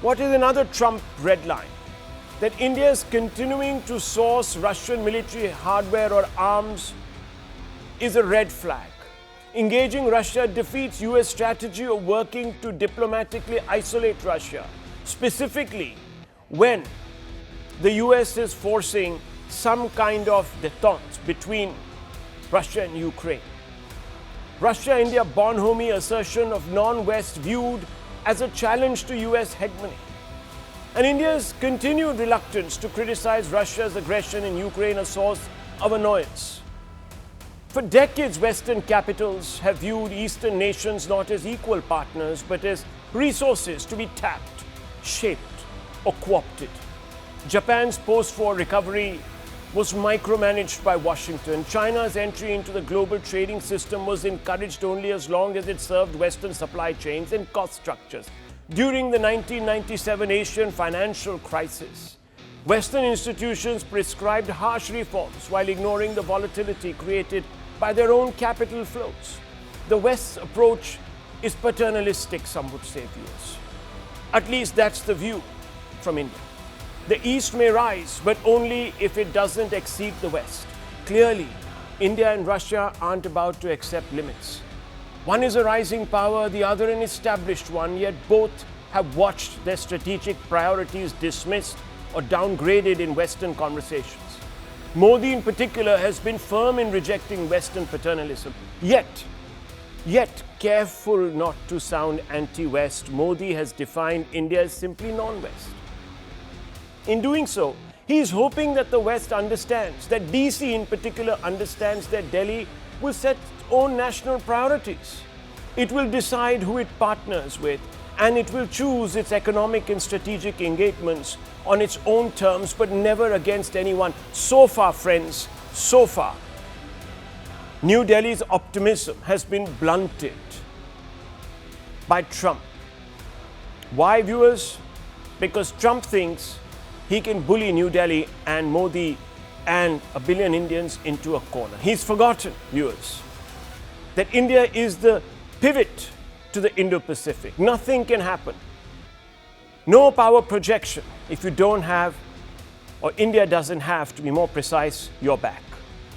What is another Trump red line? That India is continuing to source Russian military hardware or arms is a red flag. Engaging Russia defeats US strategy of working to diplomatically isolate Russia, specifically when the US is forcing some kind of détente between Russia and Ukraine. Russia-India bonhomie assertion of non-West viewed as a challenge to US hegemony. And India's continued reluctance to criticize Russia's aggression in Ukraine a source of annoyance. For decades, Western capitals have viewed Eastern nations not as equal partners, but as resources to be tapped, shaped, or co-opted. Japan's post-war recovery was micromanaged by Washington. China's entry into the global trading system was encouraged only as long as it served Western supply chains and cost structures. During the 1997 Asian financial crisis, Western institutions prescribed harsh reforms while ignoring the volatility created by their own capital flows. The West's approach is paternalistic, some would say, viewers. At least that's the view from India. The East may rise, but only if it doesn't exceed the West. Clearly, India and Russia aren't about to accept limits. One is a rising power, the other an established one, yet both have watched their strategic priorities dismissed or downgraded in Western conversations. Modi in particular has been firm in rejecting Western paternalism. Yet careful not to sound anti-West, Modi has defined India as simply non-West. In doing so, he is hoping that the West understands, that DC in particular understands that Delhi will set its own national priorities. It will decide who it partners with, and it will choose its economic and strategic engagements on its own terms, but never against anyone. So far, friends, so far, New Delhi's optimism has been blunted by Trump. Why, viewers? Because Trump thinks he can bully New Delhi and Modi and a billion Indians into a corner. He's forgotten, viewers, that India is the pivot to the Indo-Pacific. Nothing can happen. No power projection if you don't have, or India doesn't have, to be more precise, your back.